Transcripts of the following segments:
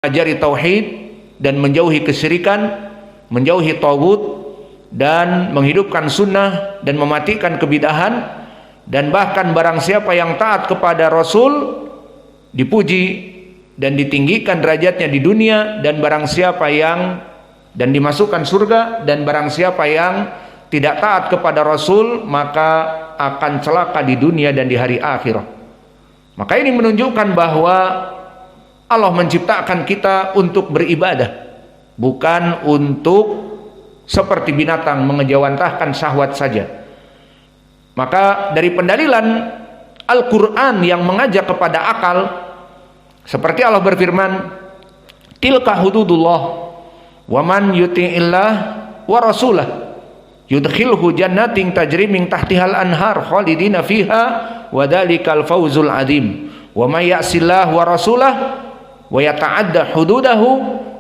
mengajari tauhid dan menjauhi kesyirikan, menjauhi taghut dan menghidupkan sunnah dan mematikan kebidahan. Dan bahkan barang siapa yang taat kepada Rasul dipuji dan ditinggikan derajatnya di dunia, dan barang siapa yang dan dimasukkan surga, dan barang siapa yang tidak taat kepada Rasul maka akan celaka di dunia dan di hari akhirah. Maka ini menunjukkan bahwa Allah menciptakan kita untuk beribadah, bukan untuk seperti binatang mengejawantahkan syahwat saja. Maka dari pendalilan Al-Quran yang mengajak kepada akal, seperti Allah berfirman, tilka hududullah wa man yuti'illah wa rasulah yudkhilhu jannatin tajri min tahtihal anhar khalidina fiha wa dzalikal fawzul adzim wa may ya'sillah wa rasulah wa yata'adda hududahu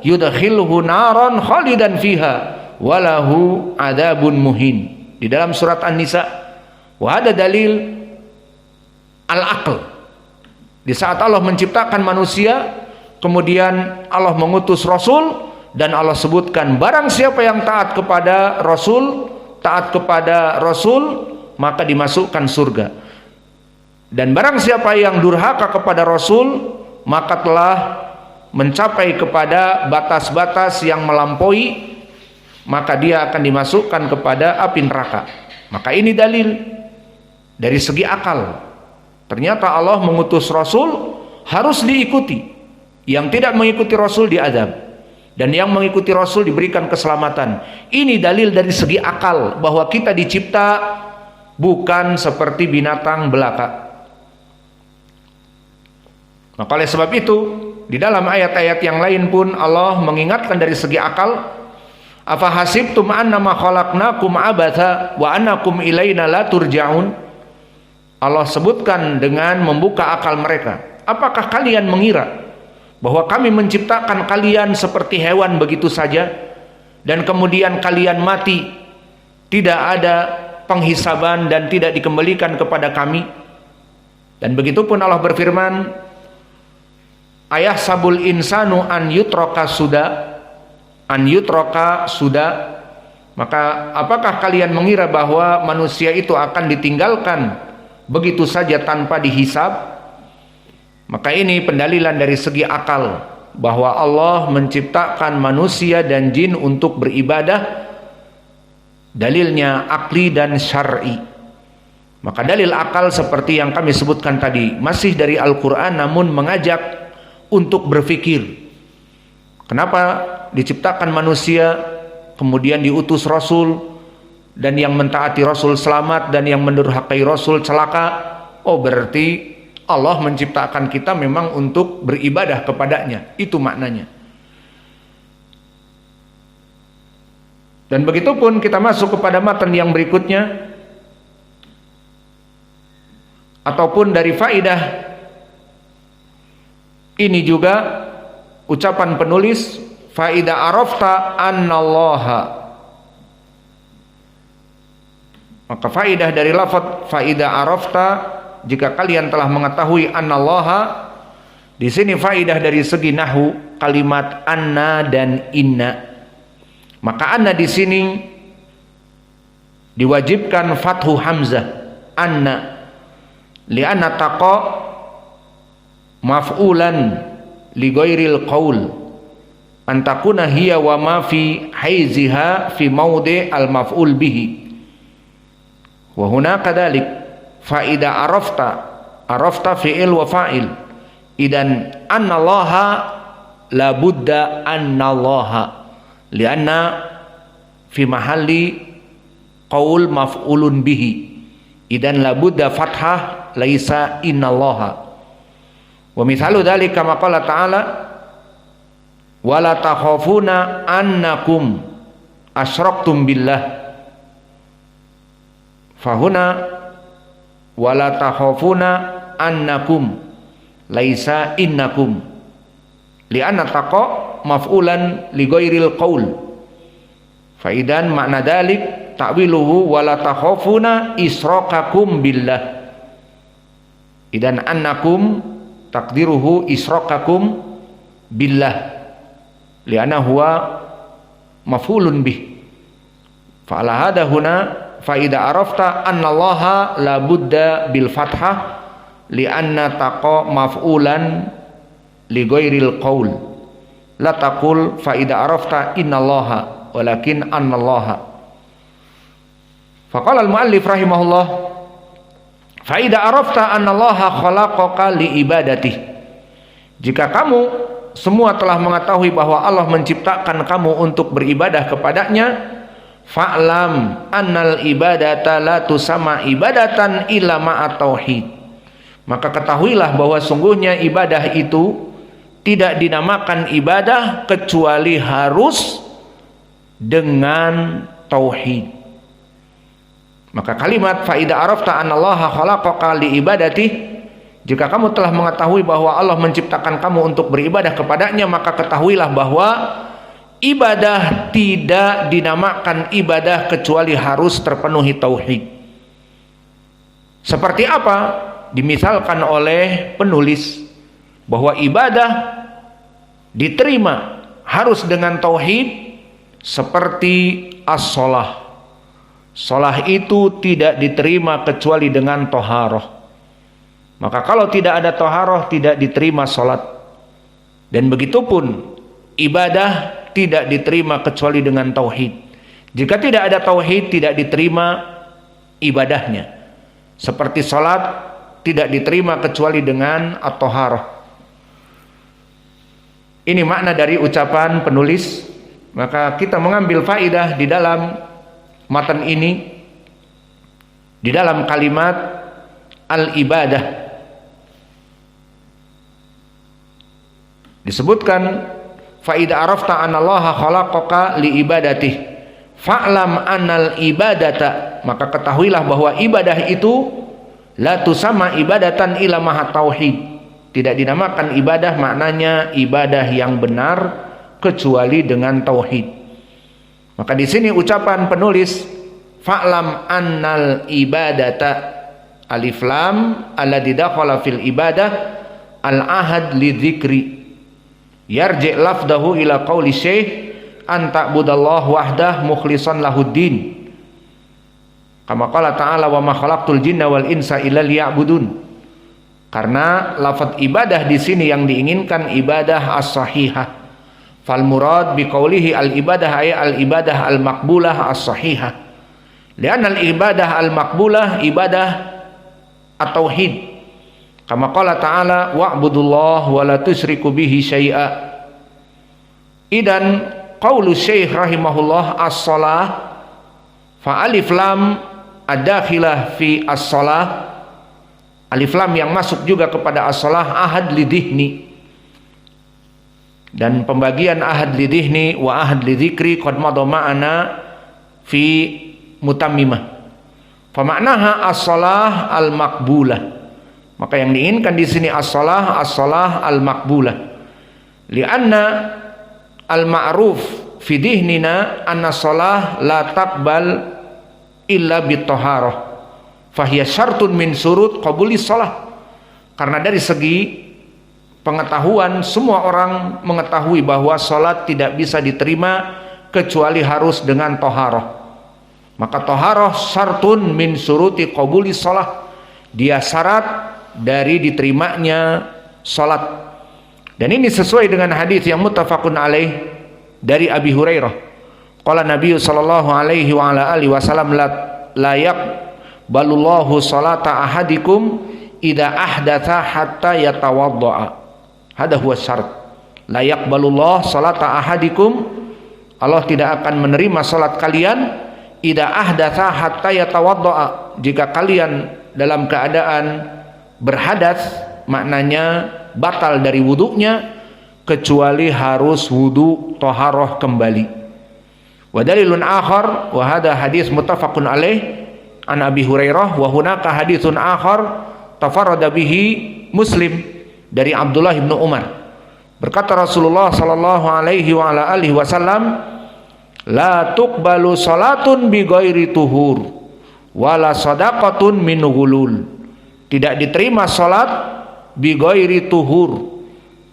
yudkhilhu naran khalidan fiha walahu adzabun muhin. Di dalam surat An-Nisa, wa ada dalil al-aql. Di saat Allah menciptakan manusia, kemudian Allah mengutus Rasul, dan Allah sebutkan barang siapa yang taat kepada Rasul, maka dimasukkan surga. Dan barang siapa yang durhaka kepada Rasul, maka telah mencapai kepada batas-batas yang melampaui, maka dia akan dimasukkan kepada api neraka. Maka ini dalil dari segi akal. Ternyata Allah mengutus Rasul harus diikuti. Yang tidak mengikuti Rasul diazab, dan yang mengikuti Rasul diberikan keselamatan. Ini dalil dari segi akal bahwa kita dicipta bukan seperti binatang belaka. Maka oleh sebab itu, di dalam ayat-ayat yang lain pun Allah mengingatkan dari segi akal. Afa hasibtum annama khalaqnakum abatha wa annakum ilaina la turja'un. Allah sebutkan dengan membuka akal mereka. Apakah kalian mengira bahwa kami menciptakan kalian seperti hewan begitu saja, dan kemudian kalian mati, tidak ada penghisaban dan tidak dikembalikan kepada kami? Dan begitu pun Allah berfirman, ayah sabul insanu an yutroka suda. Maka apakah kalian mengira bahwa manusia itu akan ditinggalkan begitu saja tanpa dihisab? Maka ini pendalilan dari segi akal bahwa Allah menciptakan manusia dan jin untuk beribadah. Dalilnya akli dan syar'i. Maka dalil akal seperti yang kami sebutkan tadi masih dari Al-Quran, namun mengajak untuk berpikir. Kenapa diciptakan manusia, kemudian diutus Rasul, dan yang mentaati Rasul selamat dan yang mendurhakai Rasul celaka? Oh, berarti Allah menciptakan kita memang untuk beribadah kepadanya. Itu maknanya. Dan begitu pun kita masuk kepada matan yang berikutnya, ataupun dari faidah ini juga ucapan penulis, faida arafta annallaha. Maka faidah dari lafaz faida arafta, jika kalian telah mengetahui annallaha, di sini faidah dari segi nahwu kalimat anna dan inna. Maka anna di sini diwajibkan fathu hamzah anna, li'anna taqa maf'ulan li ghairil qaul antakuna hiya wa ma fi haiziha fi maudi al maf'ul bihi. Wa huna kadhalik faida arafta fi'il wa fa'il, idan annallaha la budda annallaha lianna fi mahalli qaul maf'ulun bihi, idan la budda fathah laisa innallaha. Wa mithalu dzalika kama qala ta'ala wala takhafuna annakum asyraktum billah, fahuna wala takhafuna annakum laisa innakum, li'anna taqa maf'ulan li ghairil qaul. Faidan makna dalik ta'wiluhu wala takhafuna israkakum billah, idan annakum takdiruhu israkakum billah li'anna huwa maf'ulun bih. Fa ala hadha huna fa idza arafta anna allaha la budda bil fathah li'anna taqa maf'ulan li ghairil qaul la taqul fa idza arafta innallaha walakin annallaha. Faqala al-muallif rahimahullah fa idza arafta annallaha khalaqaka li ibadatihi, jika kamu semua telah mengetahui bahwa Allah menciptakan kamu untuk beribadah kepadanya, fa'lam annal ibadata la tusamma ibadatan illa ma'a tauhid, maka ketahuilah bahwa sungguhnya ibadah itu tidak dinamakan ibadah kecuali harus dengan tauhid. Maka kalimat fa idza arafta annallaha khalaqaka li ibadati, jika kamu telah mengetahui bahwa Allah menciptakan kamu untuk beribadah kepadanya, maka ketahuilah bahwa ibadah tidak dinamakan ibadah kecuali harus terpenuhi tauhid. Seperti apa? Dimisalkan oleh penulis bahwa ibadah diterima harus dengan tauhid seperti as-shalah. Shalah itu tidak diterima kecuali dengan toharoh. Maka kalau tidak ada toharoh, tidak diterima sholat. Dan begitupun ibadah tidak diterima kecuali dengan tauhid. Jika tidak ada tauhid, tidak diterima ibadahnya. Seperti sholat tidak diterima kecuali dengan at-toharoh. Ini makna dari ucapan penulis. Maka kita mengambil faidah di dalam matan ini, di dalam kalimat al-ibadah disebutkan fa idza arafta anallaha khalaqaka li ibadatih fa'lam annal ibadata, maka ketahuilah bahwa ibadah itu la tusamma ibadatan illa maha tauhid, tidak dinamakan ibadah maknanya ibadah yang benar kecuali dengan tauhid. Maka di sini ucapan penulis fa'lam annal ibadata alif lam alladzi dakhala fil ibadah al ahad li dzikri yarji' lafdahu ila qauli syekh an ta'budallahu wahdah mukhlishan lahuddin kama qala ta'ala wa ma khalaqtul jinna wal insa illa liya'budun. Karena lafaz ibadah di sini yang diinginkan ibadah as-sahihah. Fal murad biqaulihi al ibadah ay al ibadah al maqbulah as sahihah. Lianna al ibadah al maqbulah ibadah at tauhid. Kama qala ta'ala wa'budullah wa la tusyriku bihi syai'a. Idan qaulu syekh rahimahullah as-shalah fa alif lam ad-dakhilah fi as-shalah, alif lam yang masuk juga kepada as-shalah ahad lidihni, dan pembagian ahad lidihni wa ahad lidzikri qad madha ma'ana fi mutammimah. Fa ma'naha as-shalah al-maqbulah. Maka yang diinginkan di sini as-shalah al-maqbulah. Li'anna al-ma'ruf fi dihnina anna shalah la taqbal illa bit-taharah. Fa hiya syartun min syurut qabuli shalah. Karena dari segi pengetahuan, semua orang mengetahui bahwa salat tidak bisa diterima kecuali harus dengan toharoh. Maka toharoh syartun min syuruti qabuli salat, dia syarat dari diterimanya salat. Dan ini sesuai dengan hadis yang muttafaqun alaih dari Abi Hurairah. Qala Nabi sallallahu alaihi wa ala alihi wasallam la yaqbalullahu salata ahadikum idza ahdatsa hatta yatawaddaa. Hada huwa syarat. La yaqbalullah salata ahadikum, Allah tidak akan menerima salat kalian idza ahdatsa hatta yatawaddaa, jika kalian dalam keadaan berhadas, maknanya batal dari wudunya, kecuali harus wudu toharoh kembali. Wa dalilun akhar wa hada hadis muttafaqun alaih an Abi Hurairah wa hunaka haditsun akhar tafarrada bihi Muslim dari Abdullah bin Umar. Berkata Rasulullah sallallahu alaihi wa ala alihi wasallam, la tuqbalu salatun bi ghairi tuhur wala sadaqatun min ghulul. Tidak diterima salat bi ghairi tuhur,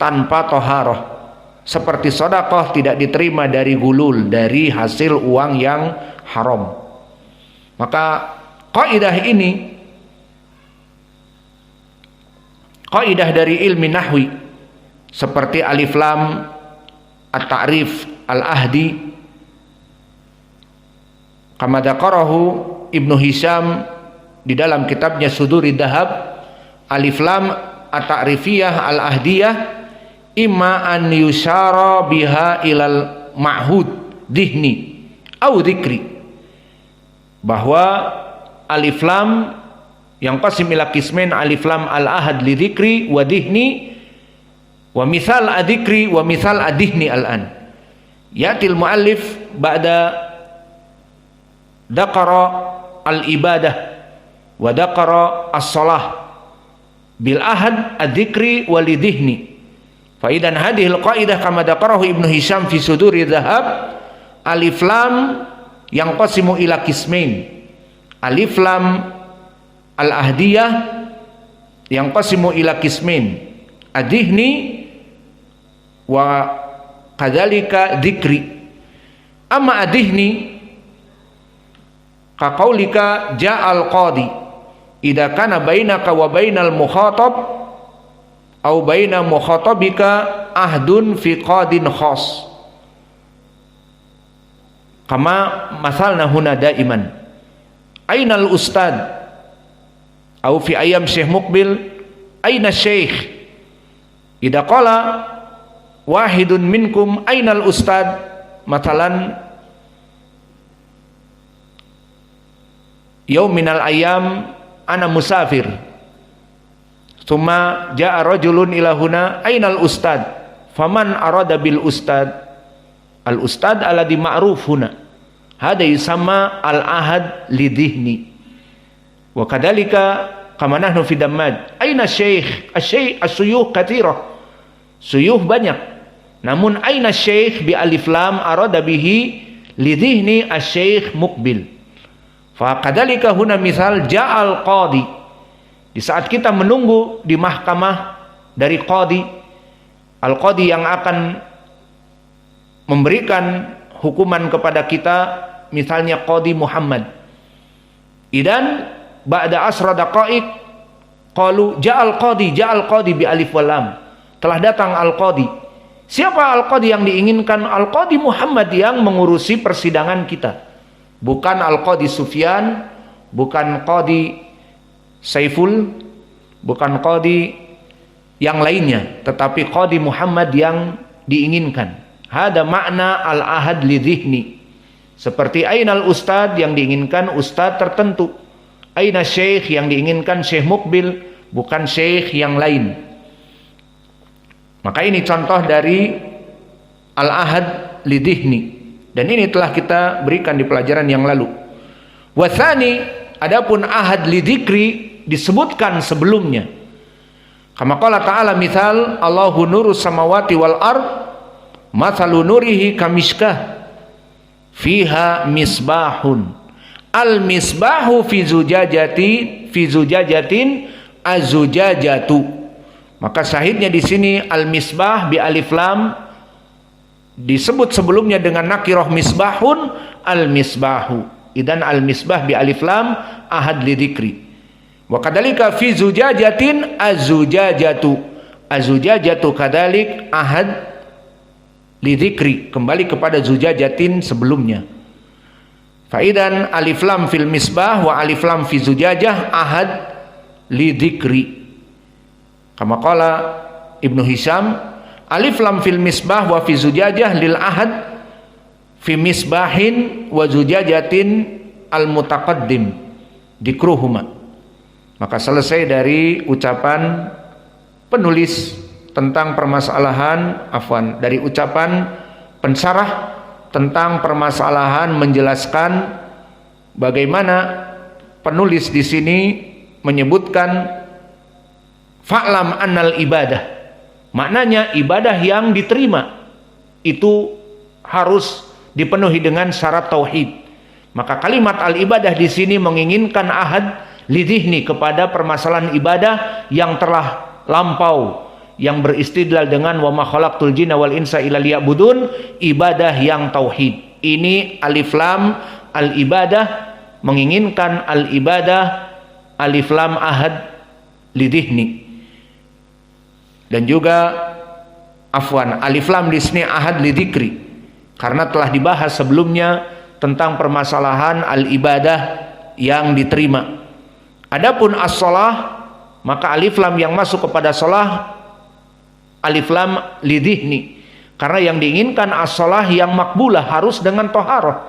tanpa toharoh. seperti sedekah tidak diterima dari gulul, dari hasil uang yang haram. Maka kaidah ini kaidah dari ilmi nahwi seperti alif lam, at-ta'rif, al-ahdi, kama dzakarahu Ibnu Hisham di dalam kitabnya Sudurid Dahab, alif lam at-ta'rifiyah al-ahdiyah imma an yusyara biha ilal ma'hud dihni au dzikri, bahwa alif lam yang qasim ila qismain, alif lam al-ahad li dzikri wa dihni wa misal adzikri wa misal adihni al-an. Yatil muallif ba'da dzakara al-ibadah wa dzakara as-shalah bil ahad adzikri wa lidihni. Fa idan hadhil qaidah kama dzakarahu Ibnu Hisham fi Suduri Dzahab, alif lam yang qasimu ila qismain, alif lam al-ahdiyah yang qasimu ila qismain, adihni wa kadzalika dzikri. Amma adihni ka qaulika ja'al qadi idza kana bainaka wa bainal mukhatab au baina mukhatabika ahdun fi qadin khas, kama masalna huna daiman ainal ustad au fi ayam Syekh Muqbil aina syekh idza qala wahidun minkum ainal ustad, matalan yaum minal ayam ana musafir, thumma jaa rajulun ila huna ainal ustad, faman arada bil ustad, al ustad alladhi ma'ruf huna hada yusamma al ahad lidihni. Wa kadzalika kama nahnu fi dammaj aina syekh, asy-syekh as-suyuh katsirah, suyuh banyak, namun aina syekh bi alif lam arada bihi lidihni asy-syekh Muqbil. Fa kadzalika huna misal ja'al qadi, di saat kita menunggu di mahkamah dari qadi, al-qadi yang akan memberikan hukuman kepada kita, misalnya qadi Muhammad. Idan ba'da asra daqaiq qalu ja'al qadi bi alif wal lam, telah datang al-qadi. Siapa al-qadi yang diinginkan? Al-qadi Muhammad yang mengurusi persidangan kita, bukan al-qadi Sufyan, bukan qadi Saiful, bukan qadi yang lainnya, tetapi qadi Muhammad yang diinginkan. Hada makna al-ahad li dhihni. Seperti ainal ustad yang diinginkan ustad tertentu, aina syekh yang diinginkan Syekh Muqbil, bukan syekh yang lain. Maka ini contoh dari al-ahad li dhihni, dan ini telah kita berikan di pelajaran yang lalu. Wathani, adapun ahad li dzikri disebutkan sebelumnya. Kama qala ta'ala, misal Allahu nurus samawati wal ard mathalu nurihi kamishkah fiha misbahun al misbahu fi zujajatin azujajatu. Maka syahidnya di sini al misbah bi alif lam disebut sebelumnya dengan nakirah misbahun al misbahu. Idan al misbah bi alif lam ahad li dzikri. Wa kadzalika fi zujajatin azujajatu. Azujajatu kadzalik ahad li dzikri, kembali kepada zujajatin sebelumnya. Faidan alif lam fil misbah wa alif lam fi zujajah ahad li dzikri. Kama qala Ibnu Hisham, alif lam fil misbah wa fi zujajah lil ahad fi misbahin wa zujajatin al mutaqaddim dikruhuma. Maka selesai dari ucapan penulis tentang permasalahan, dari ucapan pensarah tentang permasalahan menjelaskan bagaimana penulis di sini menyebutkan fa'lam annal ibadah, maknanya ibadah yang diterima itu harus dipenuhi dengan syarat tauhid. Maka kalimat al-ibadah di sini menginginkan ahad lidhihni kepada permasalahan ibadah yang telah lampau, yang beristidlal dengan wa ma khalaqtul jinna wal insa illa liya'budun, ibadah yang tauhid. Ini alif lam al ibadah, menginginkan al ibadah, alif lam ahad lidihni. Dan juga afwan, alif lam di sini ahad lidzikri, karena telah dibahas sebelumnya tentang permasalahan al ibadah yang diterima. Adapun as-shalah, maka alif lam yang masuk kepada shalah alif lam lidihni, karena yang diinginkan as-shalah yang makbulah harus dengan toharoh,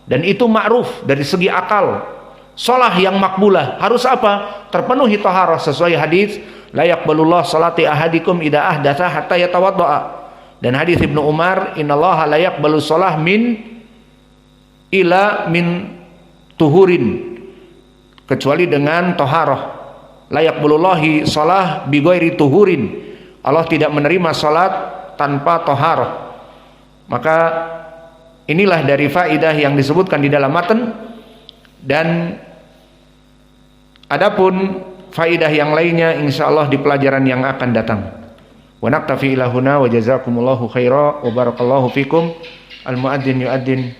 dan itu ma'ruf dari segi akal. Shalah yang makbulah harus apa? Terpenuhi toharoh sesuai hadis la yaqbalullah salati ahadikum idza ahdatsa hatta yatawaddaa, dan hadis Ibnu Umar innallaha la yaqbalu shalah min tuhurin, kecuali dengan toharoh. La yaqbalullahi shalah bi ghairi tuhurin, Allah tidak menerima salat tanpa toharoh. Maka inilah dari faidah yang disebutkan di dalam matan. Dan adapun faidah yang lainnya insyaallah di pelajaran yang akan datang. Wa naktafi ila huna wa jazakumullahu khaira wa barakallahu fikum. Al muadzin yuadzin.